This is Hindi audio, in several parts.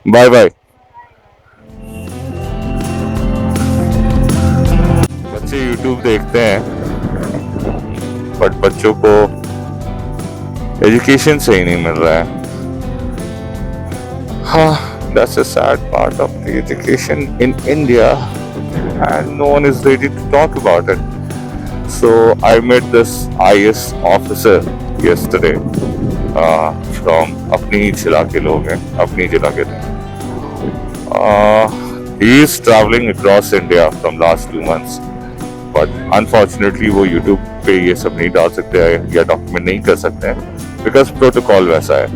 Bye bye. बच्चे यूट्यूब देखते हैं बट बच्चों को एजुकेशन सही नहीं मिल रहा है। हाँ, that's a sad part of the education in India and no one is ready to talk about it. So I met this IS officer yesterday from अपनी जिला के लोग हैं, अपनी जिला के थे। He is traveling across India from last 2 months, but unfortunately वो YouTube पे ये सब नहीं डाल सकते हैं या डॉक्यूमेंट नहीं कर सकते हैं because प्रोटोकॉल वैसा है।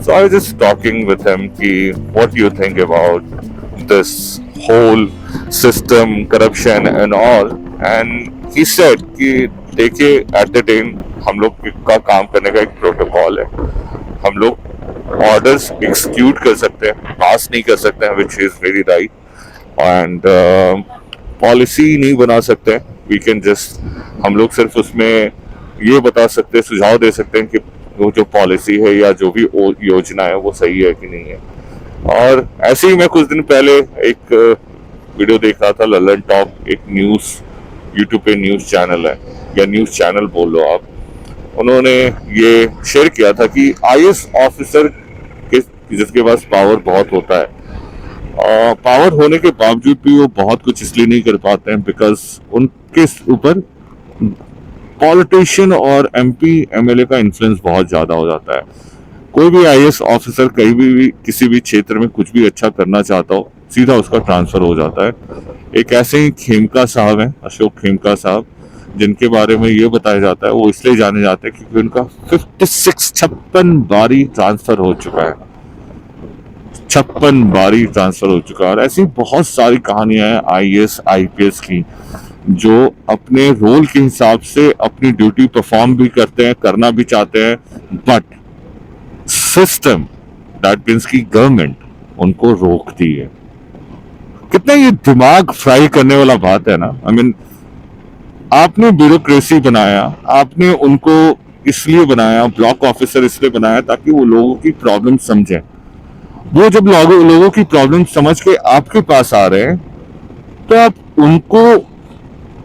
So I was just talking with him कि what do you think about this whole system, corruption and all, and he said कि देखिए at the time हम लोग का काम करने का एक प्रोटोकॉल है। हम लोग ऑर्डर्स एक्सिक्यूट कर सकते हैं, पास नहीं कर सकते हैं, which is very right, and policy नहीं बना सकते। वी कैन जस्ट, हम लोग सिर्फ उसमें ये बता सकते हैं, सुझाव दे सकते हैं कि वो जो पॉलिसी है या जो भी योजना है वो सही है कि नहीं है। और ऐसे ही मैं कुछ दिन पहले एक वीडियो देख रहा था, ललन टॉप, एक न्यूज़ यूट्यूब पे न्यूज़ चैनल है या न्यूज़ चैनल बोल लो आप, उन्होंने ये शेयर किया था कि आईएएस ऑफिसर के जिसके पास पावर बहुत होता है, पावर होने के बावजूद भी वो बहुत कुछ इसलिए नहीं कर पाते हैं बिकॉज उनके ऊपर पॉलिटिशियन और एमपी एमएलए का इन्फ्लुएंस बहुत ज़्यादा हो जाता है। कोई भी आईएएस ऑफिसर कहीं भी किसी भी क्षेत्र में कुछ भी अच्छा करना चाहता हो, सीधा उसका ट्रांसफर हो जाता है। एक ऐसे ही खेमका साहब हैं, अशोक खेमका साहब, जिनके बारे में ये बताया जाता है, वो इसलिए जाने जाते हैं क्योंकि उनका 56 बारी ट्रांसफर हो चुका है, 56 बारी ट्रांसफर हो चुका है। और ऐसी बहुत सारी कहानियां हैं आईएएस आईपीएस की जो अपने रोल के हिसाब से अपनी ड्यूटी परफॉर्म भी करते हैं, करना भी चाहते हैं, बट सिस्टम, दैट मीन्स की गवर्नमेंट, उनको रोकती है। कितना ये दिमाग फ्राई करने वाला बात है ना। आई मीन, आपने ब्यूरोक्रेसी बनाया, आपने उनको इसलिए बनाया, ब्लॉक ऑफिसर इसलिए बनाया ताकि वो लोगों की प्रॉब्लम समझें। वो जब लोगों की प्रॉब्लम समझ के आपके पास आ रहे हैं तो आप उनको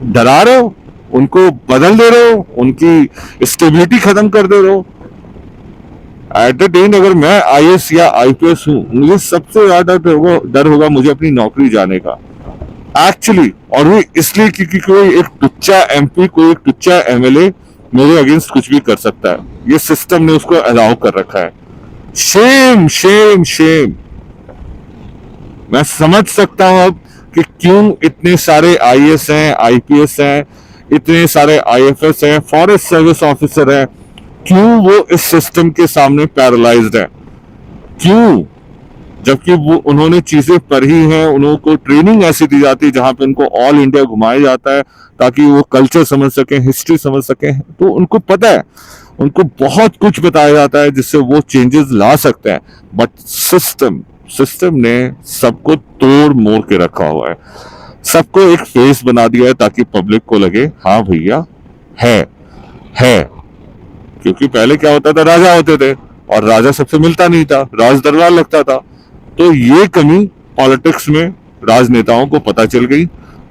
डरा रहे हो, उनको बदल दे रहे हो, उनकी स्टेबिलिटी खत्म कर दे रहे हो। एट द एंड अगर मैं आईएएस या आईपीएस हूं, मुझे सबसे ज्यादा डर होगा मुझे अपनी नौकरी जाने का, एक्चुअली। और वो इसलिए क्योंकि कोई एक टुच्चा एमपी, कोई एक टुच्चा एमएलए मेरे अगेंस्ट कुछ भी कर सकता है। ये सिस्टम ने उसको अलाउ कर रखा है। Shem Shem Shem. मैं समझ सकता हूं अब कि क्यों इतने सारे आईएएस हैं, आईपीएस हैं, इतने सारे आईएफएस हैं, फॉरेस्ट सर्विस ऑफिसर हैं, क्यों वो इस सिस्टम के सामने पैरालाइज्ड है। क्यों? जबकि वो उन्होंने चीजें पढ़ी हैं, उनको ट्रेनिंग ऐसी दी जाती है जहां पे उनको ऑल इंडिया घुमाया जाता है ताकि वो कल्चर समझ सकें, हिस्ट्री समझ सकें। तो उनको पता है, उनको बहुत कुछ बताया जाता है जिससे वो चेंजेस ला सकते हैं। बट सिस्टम ने सबको तोड़ मोड़ के रखा हुआ है, सबको एक फेस बना दिया है ताकि पब्लिक को लगे हाँ भैया है। क्योंकि पहले क्या होता था, राजा होते थे और राजा सबसे मिलता नहीं था, राज दरबार लगता था। तो ये कमी पॉलिटिक्स में राजनेताओं को पता चल गई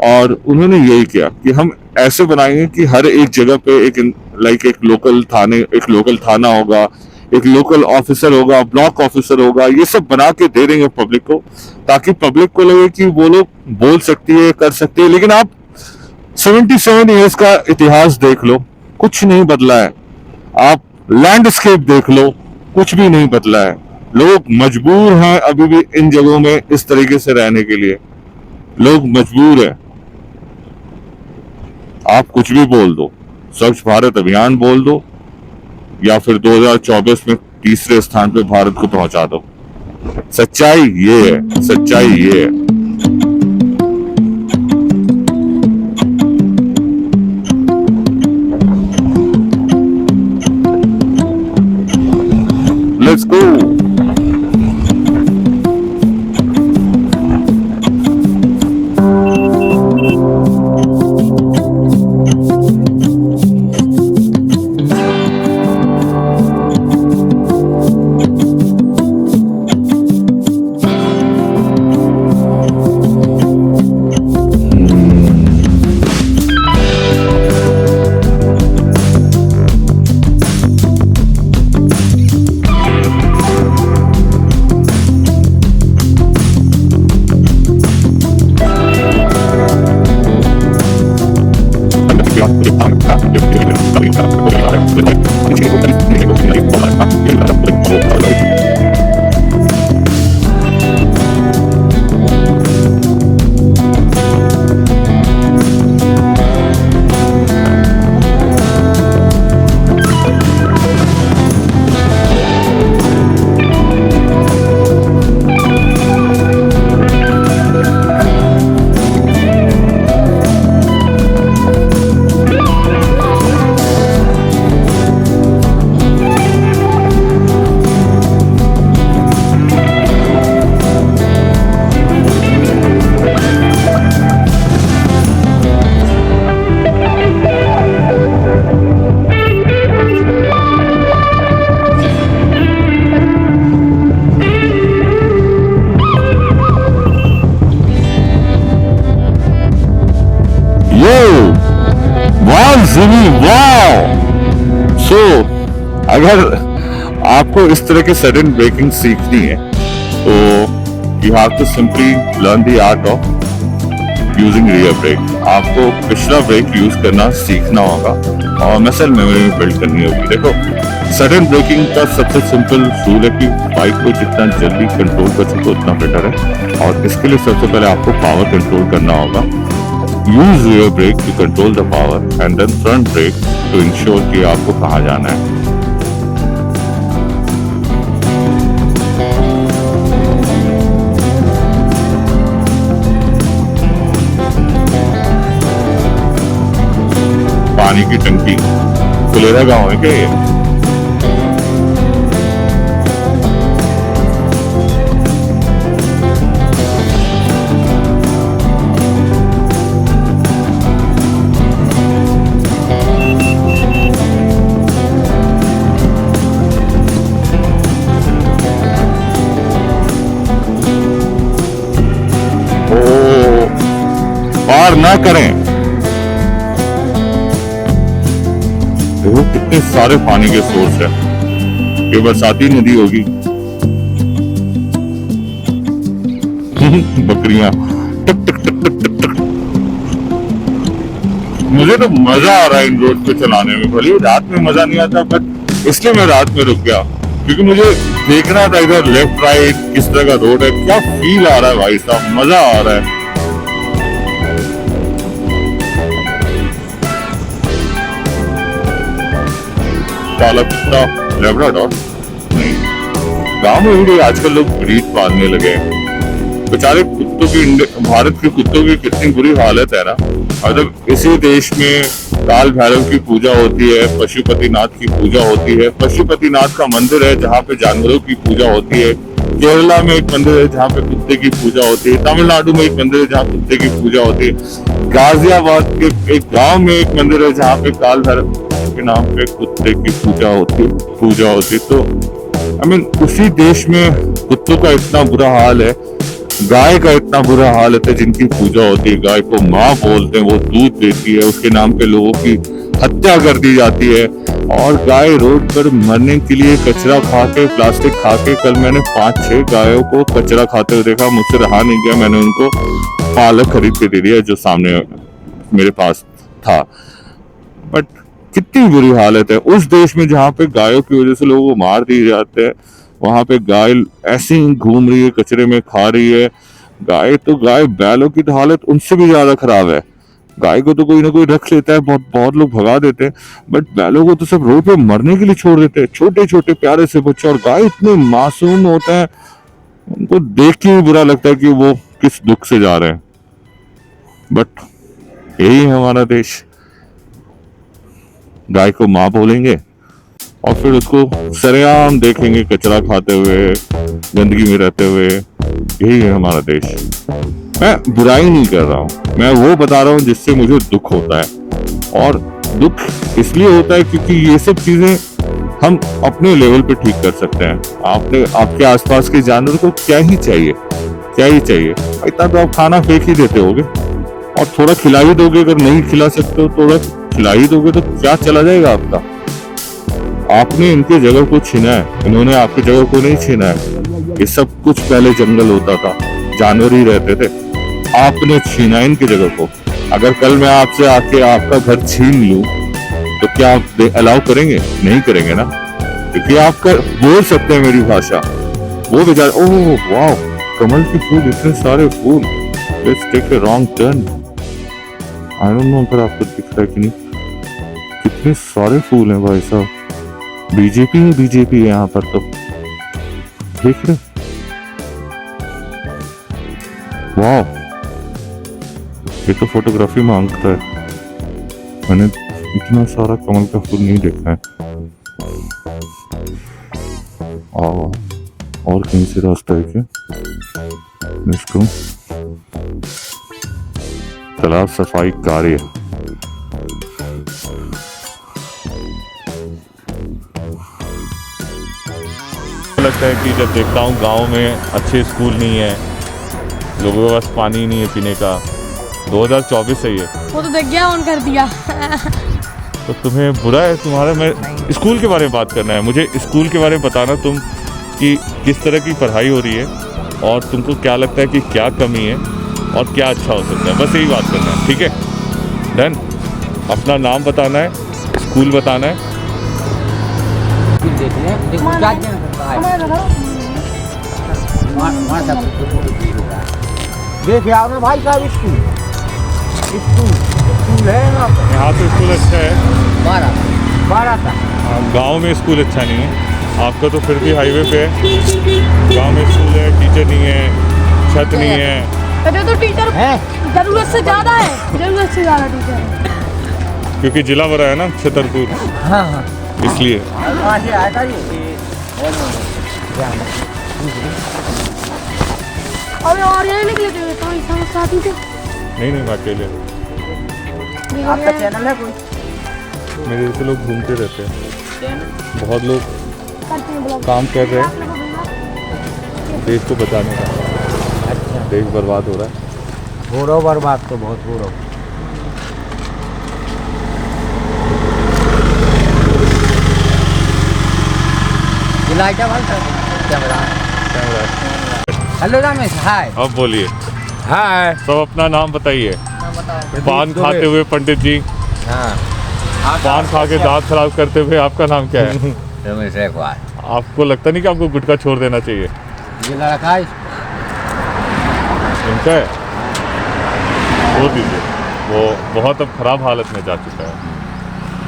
और उन्होंने यही किया कि हम ऐसे बनाएंगे कि हर एक जगह पे एक लोकल थाना होगा, एक लोकल ऑफिसर होगा, ब्लॉक ऑफिसर होगा, ये सब बना के दे देंगे पब्लिक को ताकि पब्लिक को लगे कि वो लोग बोल सकती है, कर सकती है। लेकिन आप 77 ईयर्स का इतिहास देख लो, कुछ नहीं बदला है। आप लैंडस्केप देख लो, कुछ भी नहीं बदला है। लोग मजबूर हैं अभी भी इन जगहों में इस तरीके से रहने के लिए, लोग मजबूर हैं। आप कुछ भी बोल दो, स्वच्छ भारत अभियान बोल दो या फिर 2024 में तीसरे स्थान पे भारत को पहुंचा दो। सच्चाई ये है, सच्चाई ये है। Let's go. Jimmy, wow. सो अगर आपको इस तरह के सडन ब्रेकिंग सीखनी है तो you have to simply learn the art of using rear brake. आपको पिछला ब्रेक यूज करना सीखना होगा और मसल मेमोरी में बिल्ड करनी होगी। देखो, सडन ब्रेकिंग का सबसे सिंपल रूल है कि बाइक को जितना जल्दी कंट्रोल कर सको उतना बेटर है, और इसके लिए सबसे पहले आपको पावर कंट्रोल करना होगा। Use rear brake to control the power and then front brake to ensure कि आपको कहाँ जाना है। पानी की टंकी, फुलेरा गांव है क्या ये? ओ, पार ना करें। देखो कितने सारे पानी के सोर्स है, ये बरसाती नदी होगी। बकरियां टक टक टक टक टक टक। मुझे तो मजा आ रहा है इन रोड पे चलाने में। भले रात में मजा नहीं आता, बट इसलिए मैं रात में रुक गया क्योंकि मुझे देखना था इधर लेफ्ट राइट किस तरह का रोड है। क्या फील आ रहा है भाई साहब, मजा आ रहा है। काला कुत्ता, लैब्राडोर नहीं, गांव में भी आजकल लोग ब्रीड पालने लगे हैं। बेचारे कुत्तों की, भारत के कुत्तों की कितनी बुरी हालत है ना। मतलब इसी देश में काल भैरव की पूजा होती है, पशुपतिनाथ की पूजा होती है। पशुपतिनाथ का मंदिर है जहाँ पे जानवरों की पूजा होती है। केरला में एक मंदिर है जहाँ पे कुत्ते की पूजा होती है। तमिलनाडु में एक मंदिर है जहाँ कुत्ते की पूजा होती है। गाजियाबाद के एक गांव में एक मंदिर है जहाँ पे काल भैरव के नाम पे कुत्ते की पूजा होती। तो आई मीन उसी देश में कुत्तों का इतना बुरा हाल है, गाय का इतना बुरा हाल है जिनकी पूजा होती है। गाय को माँ बोलते हैं, वो दूध देती है, उसके नाम पे लोगों की हत्या कर दी जाती है। और गाय रोड पर मरने के लिए कचरा खा के, प्लास्टिक खा के, कल मैंने 5-6 गायों को कचरा खाते हुए देखा। मुझसे रहा नहीं गया, मैंने उनको पालक खरीद के दे दिया जो सामने मेरे पास था। बट कितनी बुरी हालत है उस देश में जहाँ पे गायों की वजह से लोगों को मार दिए जाते हैं। वहां पे गाय ऐसे ही घूम रही है, कचरे में खा रही है। गाय बैलों की तो हालत उनसे भी ज्यादा खराब है। गाय को तो कोई ना कोई रख लेता है, बहुत लोग भगा देते हैं, बट बैलों को तो सब रोड पे मरने के लिए छोड़ देते हैं। छोटे छोटे प्यारे से बच्चे, और गाय इतने मासूम होते हैं, उनको देख के भी बुरा लगता है कि वो किस दुख से जा रहे हैं। बट यही है हमारा देश, गाय को माँ बोलेंगे और फिर उसको सरेआम देखेंगे कचरा खाते हुए, गंदगी में रहते हुए। यही है हमारा देश। मैं बुराई नहीं कर रहा हूँ, मैं वो बता रहा हूँ जिससे मुझे दुख होता है। और दुख इसलिए होता है क्योंकि ये सब चीजें हम अपने लेवल पे ठीक कर सकते हैं। आपके आसपास के जानवर को क्या ही चाहिए, इतना तो आप खाना फेंक ही देते होगे, और थोड़ा खिला ही दोगे। अगर नहीं खिला सकते हो थोड़ा खिला ही दोगे तो क्या चला जाएगा आपका। आपने इनके जगह को छीना है, इन्होंने आपकी जगह को नहीं छीना है। ये सब कुछ पहले जंगल होता था, जानवर ही रहते थे, आपने छीना इनकी जगह को। अगर कल मैं आपसे आके आपका घर छीन लूं तो क्या आप अलाउ करेंगे? नहीं करेंगे ना, क्योंकि आप बोल सकते हैं मेरी भाषा। वो बेचारे, ओह वाह, कमल के फूल, इतने सारे फूल, let's take a wrong turn. I don't know अगर आपको दिख रहा है कि नहीं, कितने सारे फूल हैं भाई साहब। बीजेपी है यहाँ पर, तो देख रहे, वाह, ये तो फोटोग्राफी मांगता है। मैंने इतना सारा कमल का फूल नहीं देखा है। और कहीं से रास्ता है क्या? इसको तालाब सफाई कार्य, लगता है कि जब देखता हूँ गांव में अच्छे स्कूल नहीं है, लोगों के पास पानी नहीं है पीने का। 2024 है ये। वो तो देख गया, ऑन कर दिया। तो तुम्हें बुरा है तुम्हारा? मैं स्कूल के बारे में बात करना है मुझे, स्कूल के बारे में बताना तुम कि किस तरह की पढ़ाई हो रही है और तुमको क्या लगता है कि क्या कमी है और क्या अच्छा हो सकता है, बस यही बात करना है, ठीक है? डन। अपना नाम बताना है, स्कूल बताना है। देखिए आओ ना भाई साहब, स्कूल है ना। यहाँ तो स्कूल अच्छा है, 12 था। गांव में स्कूल अच्छा नहीं है। आपका तो फिर भी हाईवे पे है, गांव में स्कूल है, टीचर नहीं है, छत नहीं है। अरे तो टीचर जरूरत से ज़्यादा है, जरूरत से ज़्यादा टीचर है। क्योंकि जिला बड़ा है ना छतरपुर, हाँ इसलिए। और ये निकले थे तो ऐसा साथी थे। नहीं मैं अकेले, आपका चैनल है कोई? मेरे जैसे लोग घूमते रहते हैं, बहुत लोग करते हैं ब्लॉग। काम कर रहे हैं देश को बचाने का। अच्छा, देश बर्बाद हो रहा है। हो रहा बर्बाद तो बहुत हो रहा। हेलो रमेश, हाय। अब बोलिए, हाय। सब अपना नाम बताइए। पान खाते हुए पंडित जी, हाँ, पान खा के दांत खराब करते हुए, आपका नाम क्या है? रमेश रेखवार। आपको लगता नहीं कि आपको गुटखा छोड़ देना चाहिए? ये लड़का है इनका है, छोड़ दीजिए, वो बहुत अब खराब हालत में जा चुका है।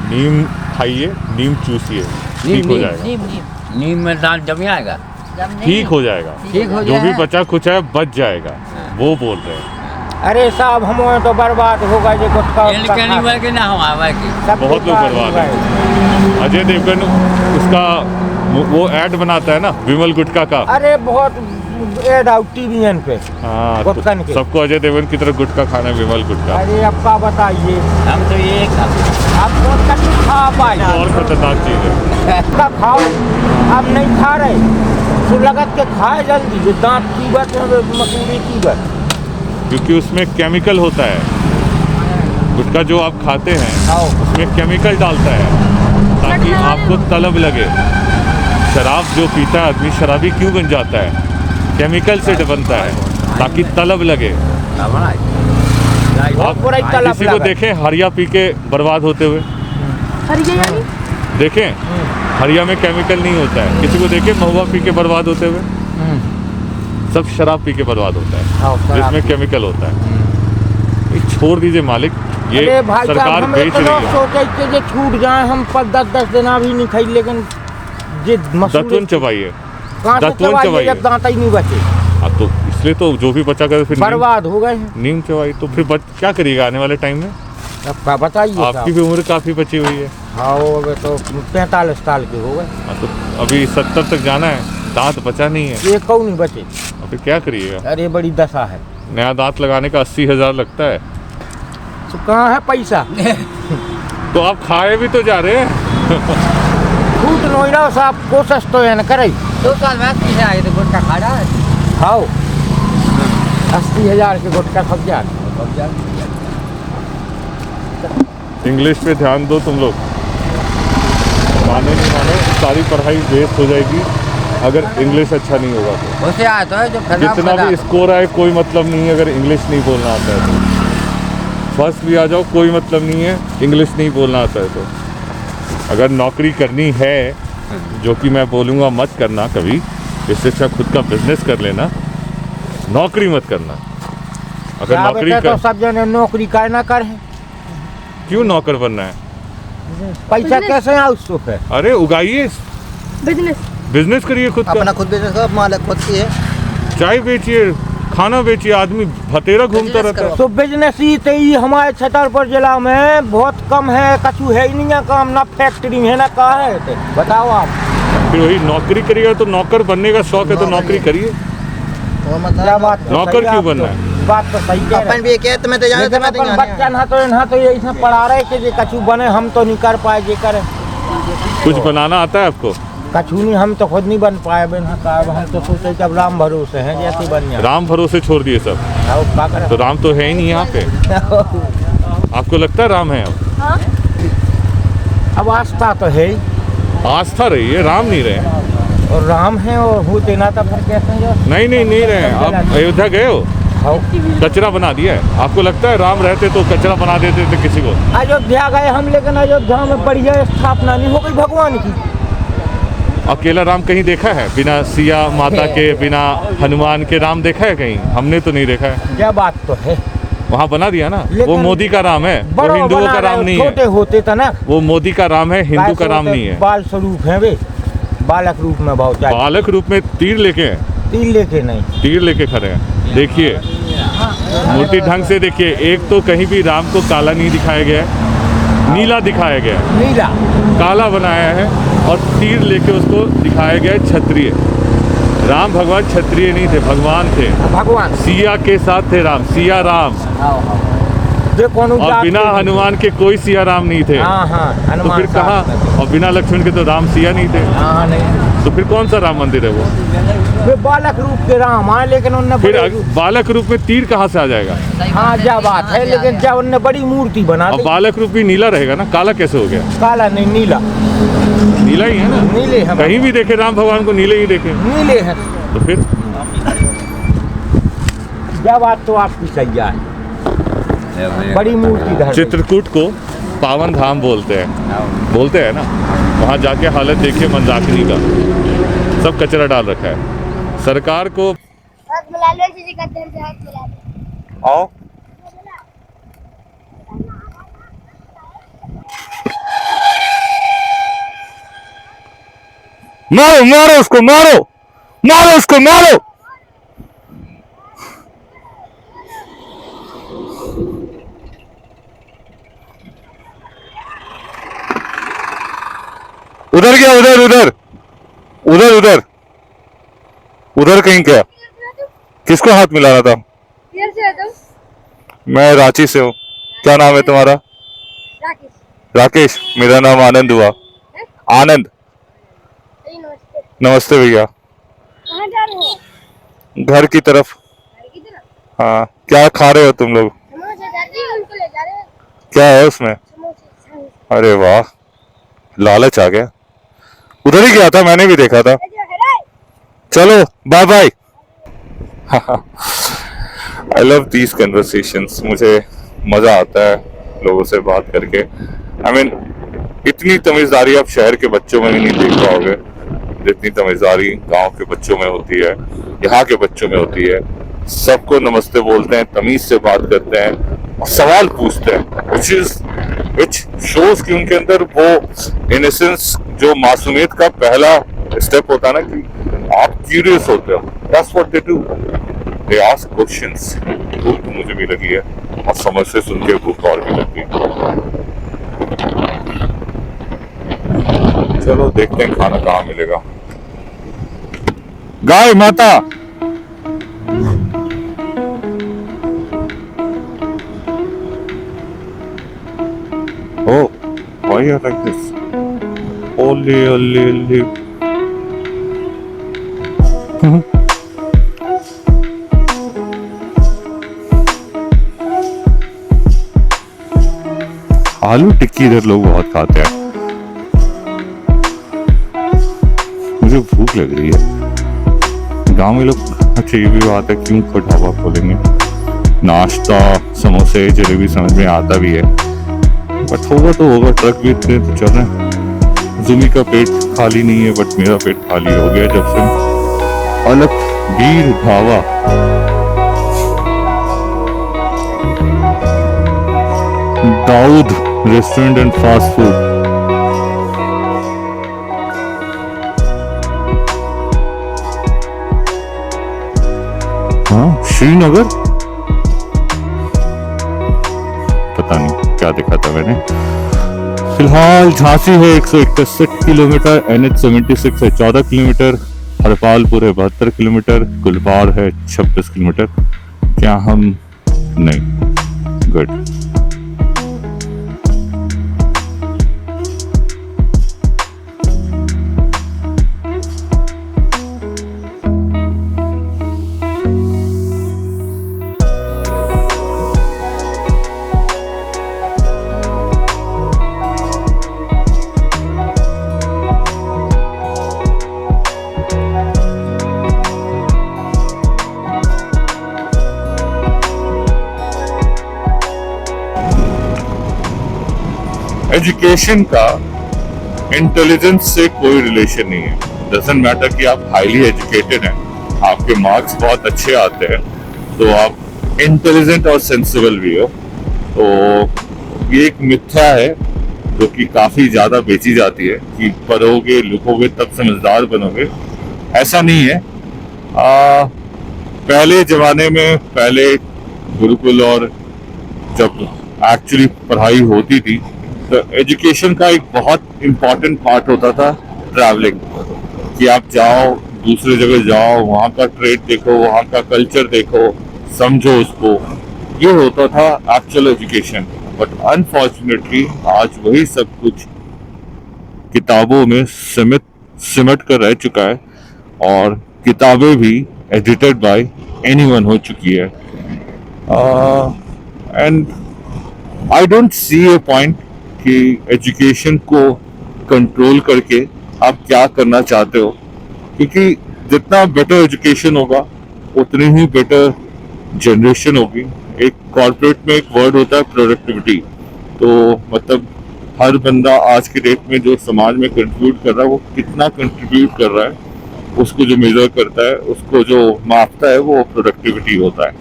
नीम खाइए, नीम चूसिए, ठीक हो जाएगा। नीम में दांत जम जाएगा, ठीक हो जाएगा, ठीक हो जो भी जाएगा। बचा कुछ है बच जाएगा, वो बोल रहे हैं। अरे साहब हम तो बर्बाद होगा जो गुटखा बहुत लोग बर्बाद है। अजय देवगन उसका वो ऐड बनाता है ना विमल गुटखा का। अरे बहुत ऐड आउट टीवी पे। हाँ, गुटखन के। सबको अजय देवगन की तरह गुटखा खाना है, विमल गुटखा। अरे आपका बताइए, हम तो ये आप खा पाए और खतरनाक चीज है। का खाओ, आप नहीं खा रहे तो लगत के खाए जल्दी, जो दांत की बात मसूरी की बात, क्योंकि उसमें केमिकल होता है। गुटखा जो आप खाते हैं उसमें केमिकल डालता है ताकि आपको तलब लगे। शराब जो पीता है आदमी, शराबी क्यों बन जाता है? केमिकल से बनता है ताकि तलब लगे। आप किसी को देखें हरिया पी के बर्बाद होते हुए? हरिया यानी? देखें, हरिया में केमिकल नहीं होता है। किसी को देखें महुआ पी के बर्बाद होते हुए? सब शराब पी के बर्बाद होता है जिसमें केमिकल होता है। ये छोड़ दीजिए मालिक, ये सरकार बेच रही है। सोचे कि जो छूट जाए हम 10 दिन भी नहीं खाई, लेकिन ये दतवन चबाइए, दतवन चबाइए, दांत ही नहीं बचे। अब तो इसलिए तो जो भी बचा कर फिर बर्बाद हो गए। नीम चबाई तो फिर क्या करिएगा आने वाले टाइम में? अब बताइए, आपकी भी उम्र काफी बची हुई है। हाँ, अबे तो 45 साल के हो गए। तो अभी 70 तक जाना है, दांत बचा नहीं है। ये क्यों नहीं बचे? अभी क्या करिएगा? अरे बड़ी दशा है। नया दांत लगाने का 80,000 लगता है। तो कहाँ है पैसा? तो आप खाए भी तो जा रहे हैं। छूट नोइरा साहब कोशिश तो है न करे। 2 साल में 80 आए थे गुटखा खा रहा है। खाओ 80,000 के गुटखा सब जा। इंग्लिश पे ध्यान दो तुम लोग, मानो नहीं मानो सारी पढ़ाई वेस्ट हो जाएगी अगर इंग्लिश अच्छा नहीं होगा तो। उसे आता है जो जितना भी स्कोर आए कोई मतलब नहीं है अगर इंग्लिश नहीं बोलना आता है तो। फर्स्ट भी आ जाओ कोई मतलब नहीं है, इंग्लिश नहीं बोलना आता है तो। अगर नौकरी करनी है, जो कि मैं बोलूँगा मत करना कभी, इससे अच्छा खुद का बिजनेस कर लेना, नौकरी मत करना। अगर नौकरी तो सब जने नौकरी का ना करे। क्यों नौकर बनना है? पैसा कैसे है उसको पे? अरे उगाइए, बिजनेस करिए खुद का। अपना खुद बिजनेस का मालिक खुद की है। चाय बेचिए, खाना बेचिए, आदमी भतेरा घूमता रहता है। तो बिजनेस ही हमारे छतरपुर जिला में बहुत कम है, कछु है ही नहीं है काम, ना फैक्ट्री है ना कहाँ है। बताओ आप। फिर वही नौकरी करिएगा तो नौकर बनने का शौक है तो नौकरी करिए। तो मतलब नौकर क्यों बनना है? बात तो सही है। अपन भी कहते में तो जाने बच्चा ना तो ये इसमें पढ़ा रहे कि जे कछु बने, हम तो नहीं कर पाए, जे करे। कुछ बनाना आता है आपको? कछु नहीं, हम तो खुद नहीं बन पाए बिना कार। हम तो सोचे कि अब राम भरोसे हैं जैसे बन जाए। राम भरोसे छोड़ दिए सब। तो राम तो है ही नहीं यहाँ पे। आपको लगता है राम है अब? हाँ? अब आस्था तो है ही, आस्था रही है, राम नहीं रहे। और राम है और होते ना तो फिर कैसे हैं जो नहीं रहे। आप अयोध्या गए हो, हाँ। कचरा बना दिया है। आपको लगता है राम रहते तो कचरा बना देते थे किसी को? अयोध्या गए हम, लेकिन अयोध्या में बढ़िया स्थापना नहीं हो गई भगवान की। अकेला राम कहीं देखा है बिना सिया माता के, बिना हनुमान के राम देखा है कहीं? हमने तो नहीं देखा है। यह बात तो है, वहाँ बना दिया ना, वो लेकिन मोदी का राम है, वो बड़ो हिंदुओं बना का रहे राम हो, नहीं छोटे है। होते तो ना, वो मोदी का राम है, हिंदू का राम नहीं है। बाल स्वरूप है वे, बालक रूप में बहुत ज्यादा। बालक रूप में तीर लेके हैं, तीर लेके नहीं, तीर लेके खड़े हैं। देखिए मूर्ति ढंग से देखिए, एक तो कहीं भी राम को काला नहीं दिखाया गया है, नीला दिखाया गया है, नीला काला बनाया है, और तीर लेके उसको दिखाया गया है क्षत्रिय। राम भगवान क्षत्रिय नहीं थे, भगवान थे, भगवान सिया के साथ थे राम, सिया राम। देखो और बिना हनुमान के कोई सिया राम नहीं थे। हाँ तो हनुमान फिर कहाँ, और बिना लक्ष्मण के तो राम सिया नहीं थे। हाँ नहीं, तो फिर कौन सा राम मंदिर है वो? वे बालक रूप के राम आए, लेकिन उनने फिर बड़े बालक रूप में तीर कहाँ से आ जाएगा? हाँ क्या बात है, लेकिन जब उनने बड़ी मूर्ति बना और दी। बालक रूप भी नीला रहेगा ना, काला कैसे हो गया? काला नहीं, नीला, नीला ही है ना। नीले हैं, कहीं भी देखे राम भगवान को नीले ही देखे, नीले हैं। तो फिर यह बात तो आपकी सही है, बड़ी मूर्ति धर दी। चित्रकूट को पावन धाम बोलते हैं ना। वहाँ जाके हालत देखिए मंदाकिनी का, सब कचरा डाल रखा है। सरकार को हाथ मिला लो, किसी का दिल से हाथ मिला लो। आओ, मारो उसको, मारो उसको, मारो। उधर गया, उधर कहीं गया। किसको हाथ मिलाना था? इधर से तुम। मैं रांची से हूँ। क्या नाम है तुम्हारा? राकेश। राकेश। मेरा नाम आनंद हुआ। आनंद। नमस्ते। नमस्ते भैया। कहाँ जा रहे हो? घर की तरफ। घर की तरफ? हाँ, क्या खा रहे हो तुम लोग? समोसे जाते हैं, उनको ले जा रहे हैं। क्या है उसमें? समोसे। अरे वाह, लालच आ गया। उधर ही गया था, मैंने भी देखा था। चलो bye bye. I love these conversations. मुझे मजा आता है लोगों से बात करके। आई मीन इतनी तमीजदारी आप शहर के बच्चों में भी नहीं देख पाओगे जितनी तमीजदारी गांव के बच्चों में होती है, यहाँ के बच्चों में होती है। सबको नमस्ते बोलते हैं, तमीज से बात करते हैं और सवाल पूछते हैं, which shows कि उनके अंदर वो इनोसेंस, जो मासूमियत का पहला स्टेप होता है ना, कि आप क्यूरियस होते हो। That's what they do. They ask questions. भूख तो मुझे भी लगी है और समझ से सुन के भूख और भी लगी। चलो देखते हैं खाना कहाँ मिलेगा। गाय माता। Oh, why are you like this? Ole. आलू टिक्की इधर लोग बहुत खाते हैं। मुझे भूख लग रही है। गांव में लोग, अच्छा ये भी बात है, क्यों को ढाबा खोलेंगे? नाश्ता, समोसे, जलेबी समझ में आता भी है, बट होगा तो होगा। ट्रक भी इतने तो चल रहे हैं। जुमी का पेट खाली नहीं है, बट मेरा पेट खाली हो गया जब से अलग Veer Dhaba. Dawood restaurant and fast food. हाँ, श्रीनगर। पता नहीं क्या देखा था मैंने। फिलहाल झांसी है 161 किलोमीटर, NH76 है 14 किलोमीटर, हरपालपुर है 72 किलोमीटर, गुलबार है 26 किलोमीटर। क्या हम नहीं? गुड। एजुकेशन का इंटेलिजेंस से कोई रिलेशन नहीं है। डजंट मैटर कि आप हाईली एजुकेटेड हैं, आपके मार्क्स बहुत अच्छे आते हैं तो आप इंटेलिजेंट और सेंसिबल भी हो। तो ये एक मिथ्या है जो कि काफी ज्यादा बेची जाती है कि पढ़ोगे लिखोगे तब समझदार बनोगे। ऐसा नहीं है। पहले जमाने में, पहले गुरुकुल और जब एक्चुअली पढ़ाई होती थी तो एजुकेशन का एक बहुत इम्पोर्टेंट पार्ट होता था ट्रैवलिंग, कि आप जाओ दूसरे जगह जाओ, वहाँ का ट्रेड देखो, वहाँ का कल्चर देखो, समझो उसको। ये होता था एक्चुअल एजुकेशन। बट अनफॉर्चुनेटली आज वही सब कुछ किताबों में सिमट कर रह चुका है और किताबें भी एडिटेड बाय एनीवन हो चुकी है। And I don't see A point कि एजुकेशन को कंट्रोल करके आप क्या करना चाहते हो, क्योंकि जितना बेटर एजुकेशन होगा उतनी ही बेटर जनरेशन होगी। एक कॉर्पोरेट में एक वर्ड होता है प्रोडक्टिविटी। तो मतलब हर बंदा आज के डेट में जो समाज में कंट्रीब्यूट कर रहा है वो कितना कंट्रीब्यूट कर रहा है, उसको जो मेजर करता है, उसको जो मापता है वो प्रोडक्टिविटी होता है।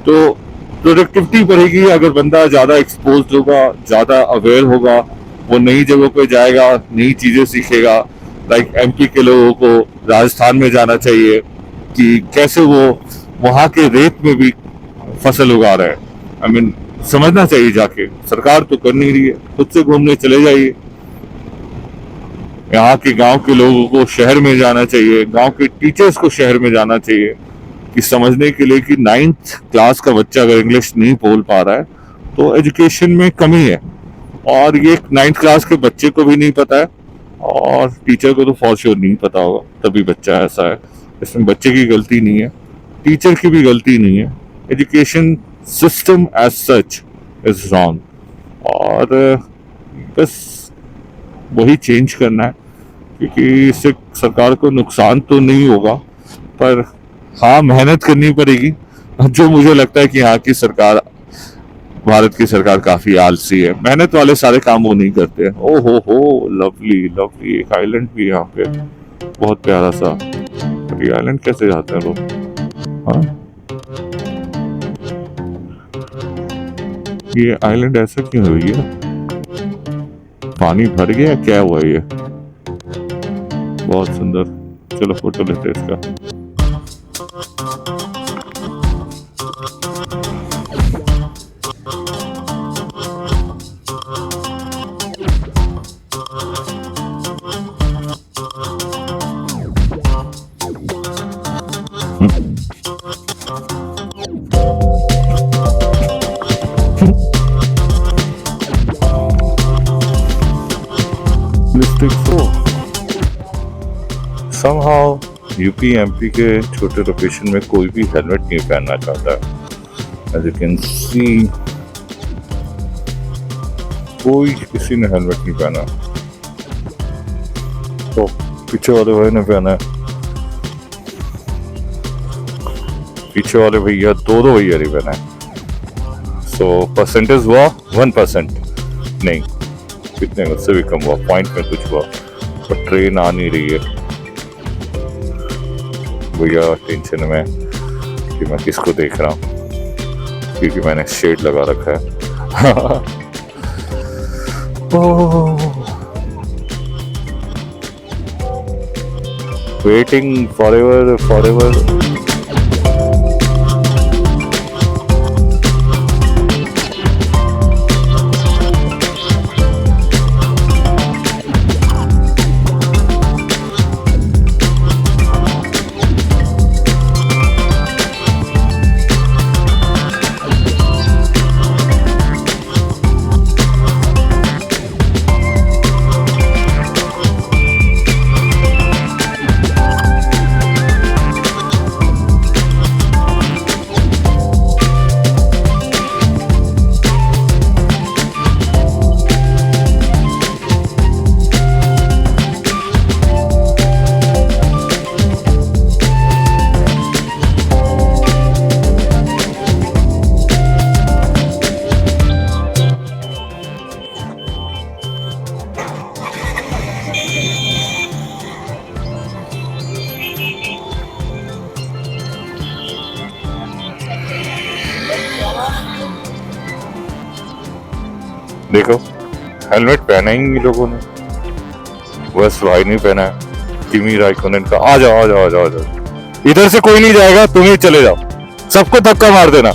तो प्रोडक्टिविटी बढ़ेगी अगर बंदा ज़्यादा एक्सपोज होगा, ज़्यादा अवेयर होगा, वो नई जगहों पे जाएगा, नई चीज़ें सीखेगा। लाइक एमपी के लोगों को राजस्थान में जाना चाहिए कि कैसे वो वहाँ के रेत में भी फसल उगा रहे हैं। आई मीन समझना चाहिए जाके। सरकार तो कर नहीं रही है, खुद से घूमने चले जाइए। यहाँ के गांव के लोगों को शहर में जाना चाहिए, गांव के टीचर्स को शहर में जाना चाहिए कि समझने के लिए कि 9th क्लास का बच्चा अगर इंग्लिश नहीं बोल पा रहा है तो एजुकेशन में कमी है। और ये 9th क्लास के बच्चे को भी नहीं पता है और टीचर को तो फॉर श्योर नहीं पता होगा, तभी बच्चा ऐसा है। इसमें बच्चे की गलती नहीं है, टीचर की भी गलती नहीं है। Education system as such is wrong और बस वही चेंज करना है, क्योंकि इससे सरकार को नुकसान तो नहीं होगा पर हाँ मेहनत करनी पड़ेगी। जो मुझे लगता है कि यहाँ की सरकार, भारत की सरकार काफी आलसी है, मेहनत वाले सारे काम वो नहीं करते। ओ हो लवली लवली एक आइलैंड भी यहाँ पे बहुत प्यारा सा। ये आइलैंड कैसे जाते हैं लोग? हाँ ये आइलैंड ऐसा क्यों है भैया? पानी भर गया क्या हुआ ये? बहुत सुंदर। चलो फोटो लेते हैं इसका। Somehow यूपी एमपी के छोटे लोकेशन में कोई भी हेलमेट नहीं पहनना चाहता है। As you can see, कोई किसी ने हेलमेट नहीं पहना। तो पीछे वाले भाई ने पहना है, पीछे वाले भैया दो भैया नहीं पहना है। सो परसेंटेज हुआ 1%, नहीं कितने उससे भी कम हुआ, पॉइंट में कुछ हुआ। पर ट्रेन आ नहीं रही है। भैया टेंशन में कि मैं किसको देख रहा हूँ, क्योंकि मैंने शेड लगा रखा है। Waiting forever forever. देखो हेलमेट पहना ही नहीं लोगों ने, बस भाई नहीं पहना है। किमी राइकोनेन का आ जाओ आ जाओ आ जाओ आ जाओ, इधर से कोई नहीं जाएगा, तुम ही चले जाओ, सबको धक्का मार देना।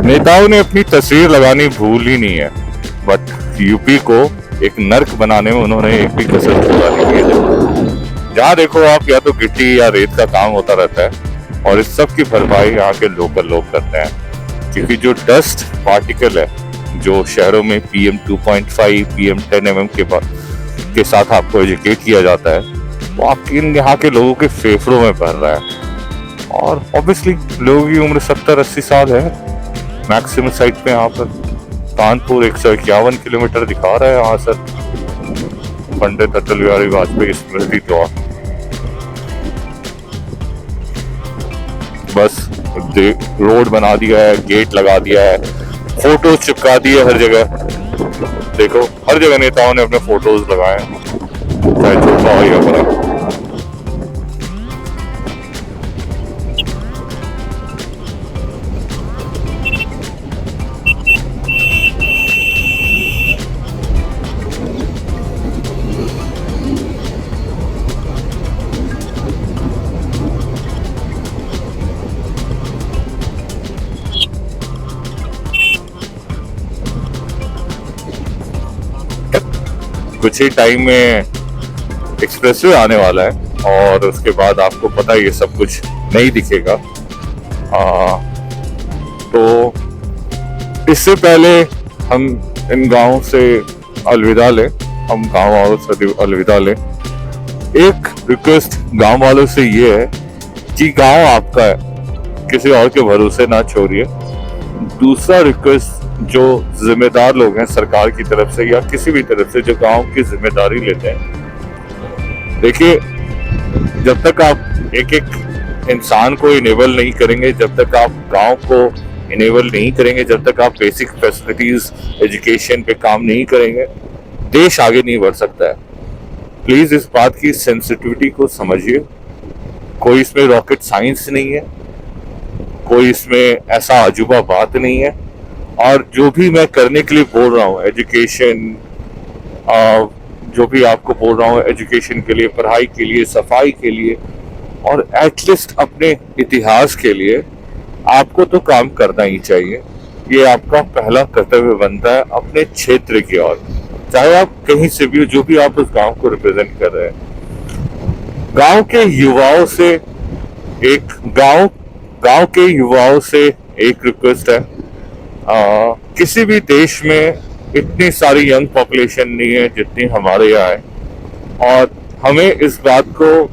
नेताओं ने अपनी तस्वीर लगानी भूल ही नहीं है, बट यूपी को एक नर्क बनाने में उन्होंने एक भी कसर पूरा नहीं किया। जहाँ देखो आप या तो गिट्टी या रेत का काम होता रहता है, और इस सब की भरपाई यहाँ के लोकल लोग करते हैं। क्योंकि जो डस्ट पार्टिकल है जो शहरों में PM 2.5 PM 10 mm के साथ आपको एजुकेट किया जाता है, वो आपके यहाँ के लोगों के फेफड़ों में भर रहा है। और ऑब्वियसली लोगों की उम्र 70-80 साल है मैक्सिमम साइट पे। यहाँ पर कानपुर 151 किलोमीटर दिखा रहा है यहाँ से पंडित अटल बिहारी वाजपेयी स्मृति द्वार। बस रोड बना दिया है, गेट लगा दिया है, फोटो चिपका दिए हर जगह। देखो हर जगह नेताओं ने अपने फोटोज लगाए हैं, चाहे छोटा हो या बड़ा। कुछ ही टाइम में एक्सप्रेसवे आने वाला है, और उसके बाद आपको पता है ये सब कुछ नहीं दिखेगा। तो इससे पहले हम इन गाँव से अलविदा लें, हम गाँव वालों से अलविदा लें। एक रिक्वेस्ट गाँव वालों से ये है कि गाँव आपका है, किसी और के भरोसे ना छोड़िए। दूसरा रिक्वेस्ट, जो जिम्मेदार लोग हैं सरकार की तरफ से या किसी भी तरफ से जो गांव की जिम्मेदारी लेते हैं, देखिए जब तक आप एक एक इंसान को इनेबल नहीं करेंगे, जब तक आप गांव को इनेबल नहीं करेंगे, जब तक आप बेसिक फैसिलिटीज एजुकेशन पे काम नहीं करेंगे, देश आगे नहीं बढ़ सकता है। प्लीज इस बात की सेंसिटिविटी को समझिए। कोई इसमें रॉकेट साइंस नहीं है, कोई इसमें ऐसा अजूबा बात नहीं है। और जो भी मैं करने के लिए बोल रहा हूँ एजुकेशन, जो भी आपको बोल रहा हूँ एजुकेशन के लिए, पढ़ाई के लिए, सफाई के लिए, और एटलीस्ट अपने इतिहास के लिए आपको तो काम करना ही चाहिए। ये आपका पहला कर्तव्य बनता है अपने क्षेत्र की ओर, चाहे आप कहीं से भी, जो भी आप उस गांव को रिप्रेजेंट कर रहे हैं। गांव के युवाओं से एक रिक्वेस्ट है, किसी भी देश में इतनी सारी यंग पॉपुलेशन नहीं है जितनी हमारे यहाँ है, और हमें इस बात को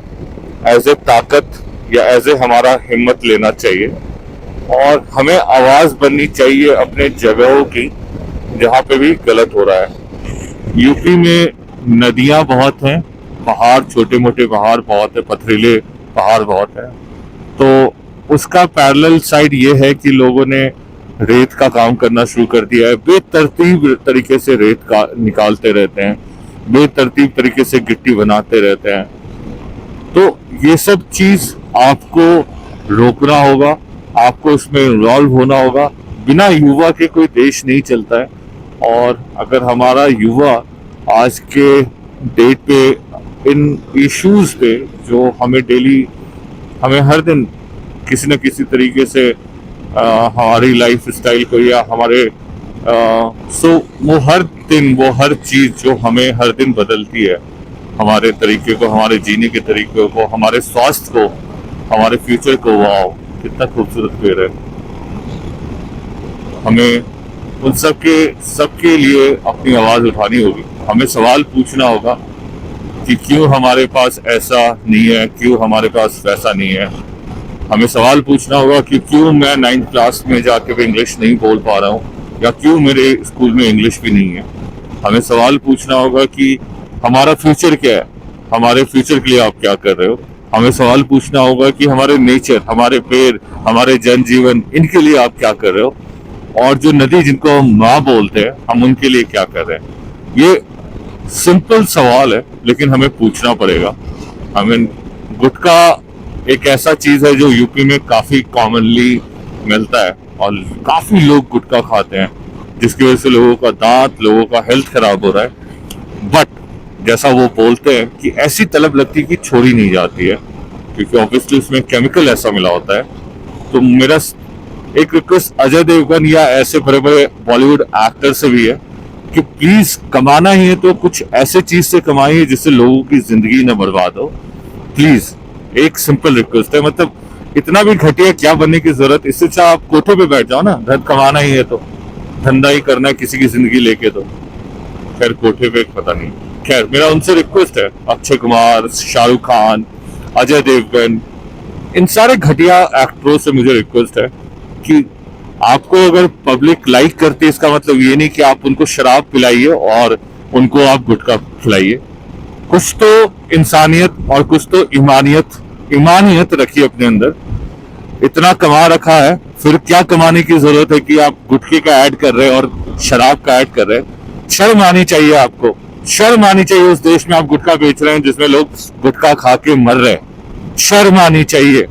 एज ए ताकत या एज ए हमारा हिम्मत लेना चाहिए, और हमें आवाज बननी चाहिए अपने जगहों की जहाँ पे भी गलत हो रहा है। यूपी में नदियाँ बहुत हैं, पहाड़, छोटे मोटे पहाड़ बहुत है, पथरीले पहाड़ बहुत है। तो उसका पैरेलल साइड ये है कि लोगों ने रेत का काम करना शुरू कर दिया है। बेतरतीब तरीके से रेत का निकालते रहते हैं, बेतरतीब तरीके से गिट्टी बनाते रहते हैं। तो ये सब चीज आपको रोकना होगा, आपको इसमें इन्वॉल्व होना होगा। बिना युवा के कोई देश नहीं चलता है, और अगर हमारा युवा आज के डेट पे इन इश्यूज पे जो हमें हर दिन किसी न किसी तरीके से हमारी लाइफ स्टाइल को या हमारे वो हर चीज जो हमें हर दिन बदलती है, हमारे तरीके को, हमारे जीने के तरीके को, हमारे स्वास्थ्य को, हमारे फ्यूचर को। वाओ कितना खूबसूरत पेड़ है। हमें उन सबके लिए अपनी आवाज उठानी होगी। हमें सवाल पूछना होगा कि क्यों हमारे पास ऐसा नहीं है, क्यों हमारे पास वैसा नहीं है। हमें सवाल पूछना होगा कि क्यों मैं 9th क्लास में जाके भी इंग्लिश नहीं बोल पा रहा हूँ, या क्यों मेरे स्कूल में इंग्लिश भी नहीं है। हमें सवाल पूछना होगा कि हमारा फ्यूचर क्या है, हमारे फ्यूचर के लिए आप क्या कर रहे हो। हमें सवाल पूछना होगा कि हमारे नेचर, हमारे पेड़, हमारे जनजीवन, इनके लिए आप क्या कर रहे हो, और जो नदी जिनको हम माँ बोलते हैं, हम उनके लिए क्या कर रहे हैं। ये सिंपल सवाल है, लेकिन हमें पूछना पड़ेगा। हमें गुटखा एक ऐसा चीज है जो यूपी में काफी कॉमनली मिलता है और काफी लोग गुटखा खाते हैं, जिसकी वजह से लोगों का दांत, लोगों का हेल्थ खराब हो रहा है। बट जैसा वो बोलते हैं कि ऐसी तलब लगती है कि छोड़ी नहीं जाती है, क्योंकि ऑब्वियसली उसमें केमिकल ऐसा मिला होता है। तो मेरा एक रिक्वेस्ट अजय देवगन या ऐसे बड़े बड़े बॉलीवुड एक्टर से भी है कि प्लीज कमाना ही है तो कुछ ऐसे चीज से कमाइए जिससे लोगों की जिंदगी न बर्बाद हो। प्लीज एक सिंपल रिक्वेस्ट है, मतलब इतना भी घटिया क्या बनने की जरूरत, इससे अच्छा आप कोठे पे बैठ जाओ ना। धन कमाना ही है तो धंधा ही करना है किसी की जिंदगी लेके, तो खैर कोठे पे पता नहीं। खैर मेरा उनसे रिक्वेस्ट है, अक्षय कुमार, शाहरुख खान, अजय देवगन, इन सारे घटिया एक्टरों से मुझे रिक्वेस्ट है कि आपको अगर पब्लिक लाइक करती है, इसका मतलब ये नहीं कि आप उनको शराब पिलाइए और उनको आप गुटखा खिलाइए। कुछ तो इंसानियत और कुछ तो ईमानियत रखिए अपने अंदर। इतना कमा रखा है, फिर क्या कमाने की जरूरत है कि आप गुटखे का ऐड कर रहे हैं और शराब का ऐड कर रहे हैं। शर्म आनी चाहिए आपको, शर्म आनी चाहिए उस देश में आप गुटखा बेच रहे हैं जिसमें लोग गुटखा खा के मर रहे हैं। शर्म आनी चाहिए।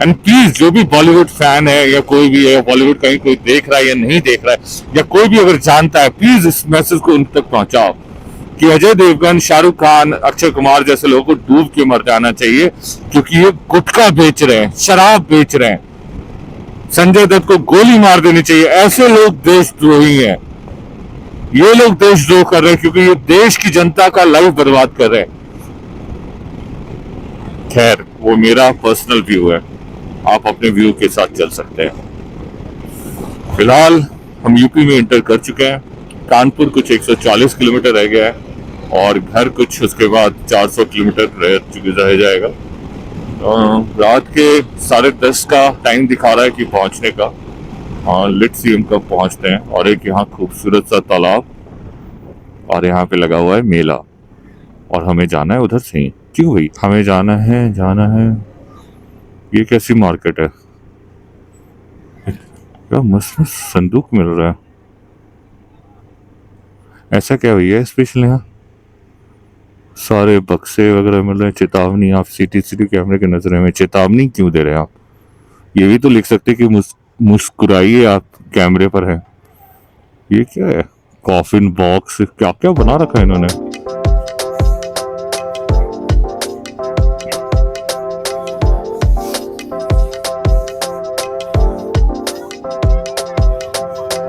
एंड प्लीज जो भी बॉलीवुड फैन है या कोई भी है, बॉलीवुड कहीं कोई देख रहा है या नहीं देख रहा है, या कोई भी अगर जानता है, प्लीज इस मैसेज को उन तक पहुंचाओ कि अजय देवगन, शाहरुख खान, अक्षय कुमार जैसे लोगों को डूब के मर जाना चाहिए, क्योंकि ये गुटखा बेच रहे हैं, शराब बेच रहे हैं। संजय दत्त को गोली मार देनी चाहिए। ऐसे लोग देशद्रोही हैं। ये लोग देशद्रोह कर रहे हैं क्योंकि ये देश की जनता का लाइफ बर्बाद कर रहे हैं। खैर वो मेरा पर्सनल व्यू है, आप अपने व्यू के साथ चल सकते हैं। फिलहाल हम यूपी में इंटर कर चुके हैं। कानपुर कुछ 140 किलोमीटर रह गया है और घर कुछ उसके बाद 400 किलोमीटर रह जाएगा। रात के 10:30 का टाइम दिखा रहा है कि पहुंचने का। लेट्स सी हम कब पहुंचते हैं। और एक यहाँ खूबसूरत सा तालाब और यहाँ पे लगा हुआ है मेला, और हमें जाना है उधर से ही। क्यों भाई हमें जाना है। ये कैसी मार्केट है, क्या मस्त संदूक मिल रहा है। ऐसा क्या भैया स्पेशल यहाँ सारे बक्से वगैरह मिल रहे हैं। चेतावनी, आप सीसीटीवी कैमरे के नजरे में चेतावनी क्यों दे रहे हैं आप? ये भी तो लिख सकते कि मुस्कुराइए, आप कैमरे पर हैं। ये क्या है? कॉफिन बॉक्स, क्या क्या बना रखा है इन्होंने।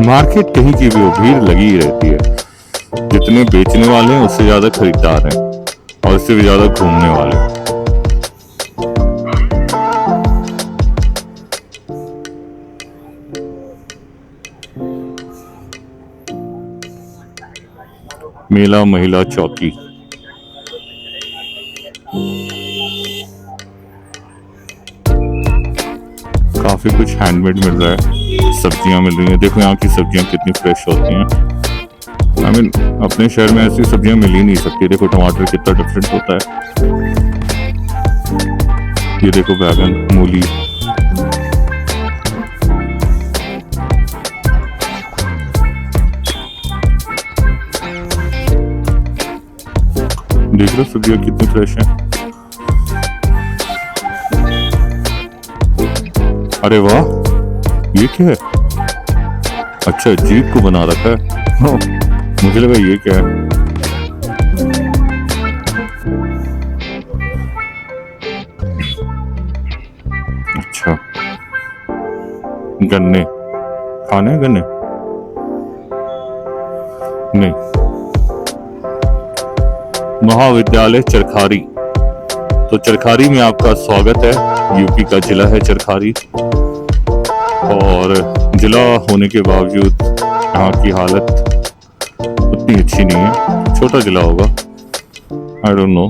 मार्केट कहीं की भी भीड़ लगी ही रहती है। जितने बेचने वाले हैं उससे ज्यादा खरीदार हैं और उससे भी ज्यादा घूमने वाले। मेला महिला चौकी, काफी कुछ हैंडमेड मिल रहा है। सब्जियां मिल रही हैं, देखो यहाँ की सब्जियां कितनी फ्रेश होती हैं। I mean, अपने शहर में ऐसी सब्जियां मिल ही नहीं सकती। देखो टमाटर कितना डिफरेंट होता है। ये देखो बैगन, मूली, देख लो सब्जियां कितनी फ्रेश हैं। अरे वाह, ये क्या है? अच्छा, जीप को बना रखा है। मुझे लगा ये क्या है। अच्छा, गन्ने खाने हैं? गन्ने नहीं। महाविद्यालय चरखारी, तो चरखारी में आपका स्वागत है। यूपी का जिला है चरखारी, और जिला होने के बावजूद यहाँ की हालत उतनी अच्छी नहीं है। छोटा जिला होगा, आई डोंट नो।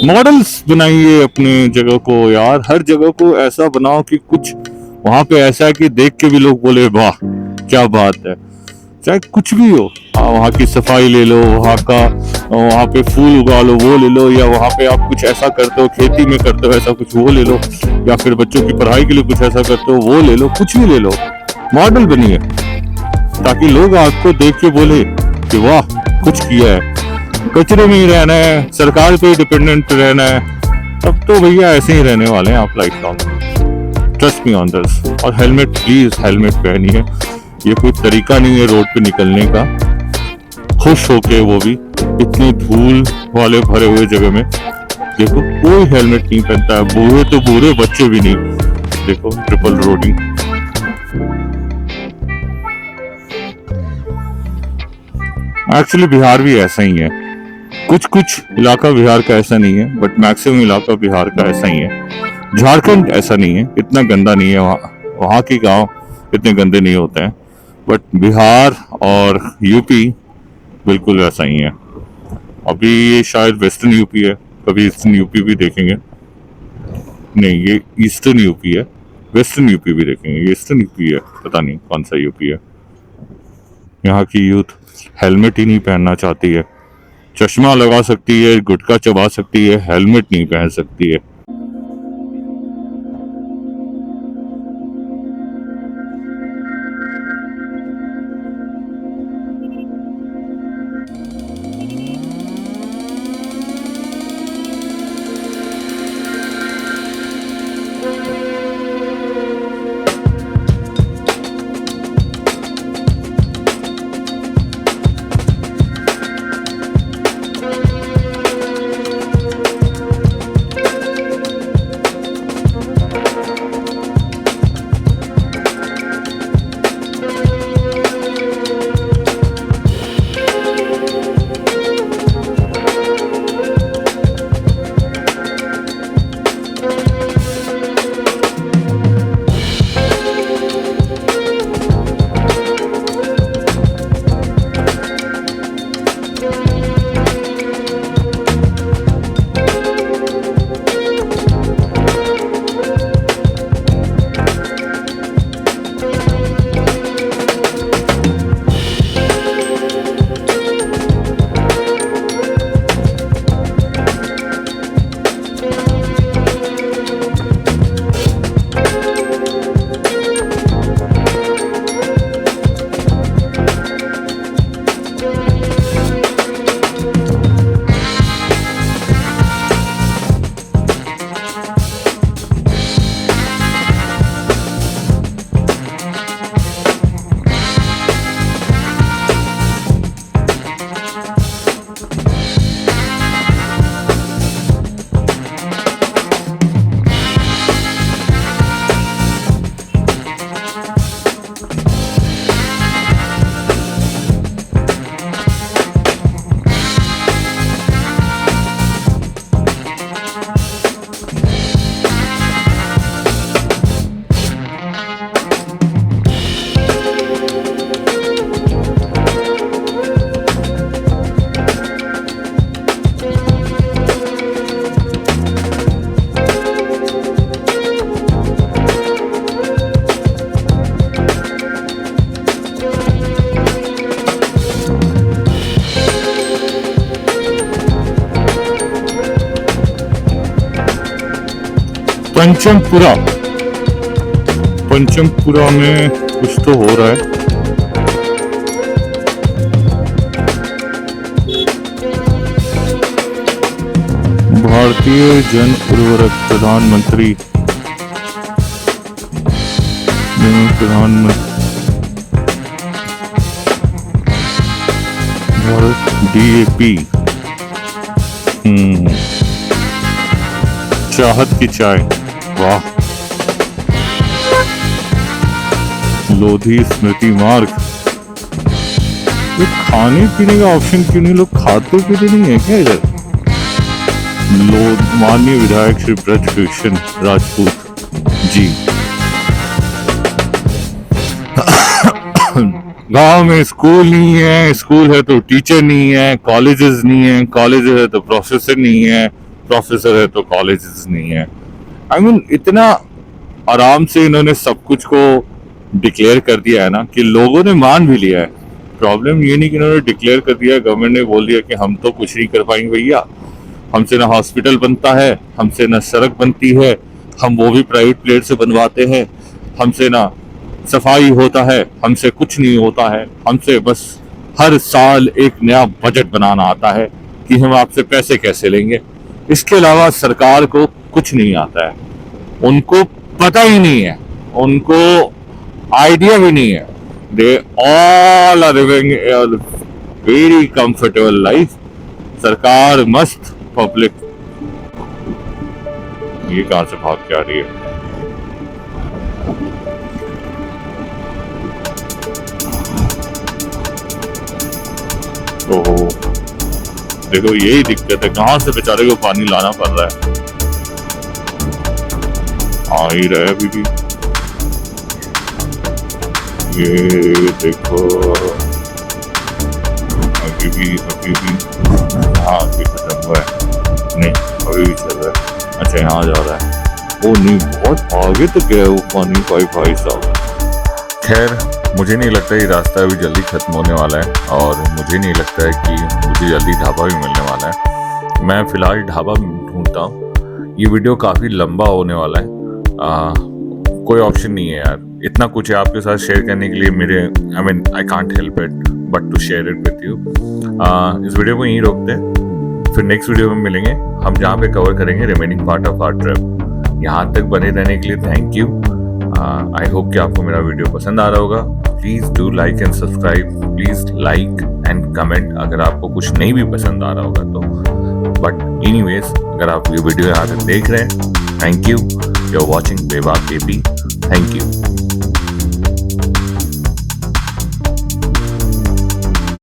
मॉडल्स बनाइए अपने जगह को यार, हर जगह को ऐसा बनाओ कि कुछ वहां पे ऐसा है कि देख के भी लोग बोले वाह क्या बात है। चाहे कुछ भी हो, वहाँ की सफाई ले लो, वहाँ पे फूल उगा लो वो ले लो, या वहाँ पे आप कुछ ऐसा करते हो, खेती में करते हो ऐसा कुछ वो ले लो, या फिर बच्चों की पढ़ाई के लिए कुछ ऐसा करते हो वो ले लो, कुछ भी ले लो, मॉडल बनिए। ताकि लोग आपको देख के बोले कि वाह कुछ किया है। कचरे में ही रहना है, सरकार पे डिपेंडेंट रहना है, तब तो भैया ऐसे ही रहने वाले हैं आप life long. Trust me on this. और हेलमेट, प्लीज हेलमेट पहनिए। ये कोई तरीका नहीं है रोड पे निकलने का खुश होके, वो भी इतनी धूल वाले भरे हुए जगह में। देखो कोई हेलमेट नहीं पहनता है, बूढ़े तो बूढ़े, बच्चे भी नहीं। देखो ट्रिपल रोडिंग। एक्चुअली बिहार भी ऐसा ही है। कुछ कुछ इलाका बिहार का ऐसा नहीं है, बट मैक्सिमम इलाका बिहार का ऐसा ही है। झारखंड ऐसा नहीं है, इतना गंदा नहीं है। वहाँ के गांव इतने गंदे नहीं होते हैं, बट बिहार और यूपी बिल्कुल वैसा ही है। अभी ये शायद वेस्टर्न यूपी है, कभी ईस्टर्न यूपी भी देखेंगे। नहीं, ये ईस्टर्न यूपी है, वेस्टर्न यूपी भी देखेंगे। ये ईस्टर्न यूपी है, पता नहीं कौन सा यूपी है। यहाँ की यूथ हेलमेट ही नहीं पहनना चाहती है। चश्मा लगा सकती है, गुटखा चबा सकती है, हेलमेट नहीं पहन सकती है। पंचमपुरा, पंचमपुरा में कुछ तो हो रहा है। भारतीय जन उर्वरक प्रधानमंत्री भारत DAP। चाहत की चाय, वाह। लोधी स्मृति मार्ग। ये खाने पीने का ऑप्शन क्यों नहीं? लोग खाते पीते नहीं है क्या इधर? माननीय विधायक श्री ब्रजभूषण राजपूत जी। गांव में स्कूल नहीं है, स्कूल है तो टीचर नहीं है, कॉलेजेस नहीं है, कॉलेज है तो प्रोफेसर नहीं है, प्रोफेसर है तो कॉलेजेस नहीं है। I mean, इतना आराम से इन्होंने सब कुछ को डिक्लेयर कर दिया है ना कि लोगों ने मान भी लिया है। प्रॉब्लम ये नहीं कि इन्होंने डिक्लेयर कर दिया, गवर्नमेंट ने बोल दिया कि हम तो कुछ नहीं कर पाएंगे भैया, हमसे ना हॉस्पिटल बनता है, हमसे ना सड़क बनती है, हम वो भी प्राइवेट प्लेट से बनवाते हैं, हमसे ना सफाई होता है, हमसे कुछ नहीं होता है। हमसे बस हर साल एक नया बजट बनाना आता है कि हम आपसे पैसे कैसे लेंगे। इसके अलावा सरकार को कुछ नहीं आता है, उनको पता ही नहीं है, उनको आइडिया भी नहीं है। They all are living a very comfortable life. सरकार मस्त, पब्लिक ये कहां से भाग के आ रही है। ओहो, देखो यही दिक्कत है, कहां से बेचारे को पानी लाना पड़ रहा है। आ ही रहा है अभी भी। ये देखो अभी भी यहाँ भी खत्म हुआ है। नहीं, अभी भी चल रहा है। अच्छा, यहाँ जा रहा है। ओ नहीं, बहुत आगे तो गया वो पानी। भाई साहब, खैर मुझे नहीं लगता ये रास्ता अभी जल्दी खत्म होने वाला है, और मुझे नहीं लगता है कि मुझे जल्दी ढाबा भी मिलने वाला है। मैं फिलहाल ढाबा ढूंढता हूँ। ये वीडियो काफ़ी लंबा होने वाला है। कोई ऑप्शन नहीं है यार, इतना कुछ है आपके साथ शेयर करने के लिए। मेरे I can't help it but to share it with you. इस वीडियो को यहीं रोकते हैं, फिर नेक्स्ट वीडियो में मिलेंगे हम, जहाँ पे कवर करेंगे remaining part of our trip. यहाँ तक बने रहने के लिए थैंक यू। आई होप कि आपको मेरा वीडियो पसंद आ रहा होगा। Please do like and subscribe, please like and comment अगर आपको कुछ नहीं भी पसंद आ रहा होगा तो। बट एनीवेज, अगर आप ये वीडियो यहाँ तक देख रहे हैं, thank you. You are watching Bebaak KP. Thank you.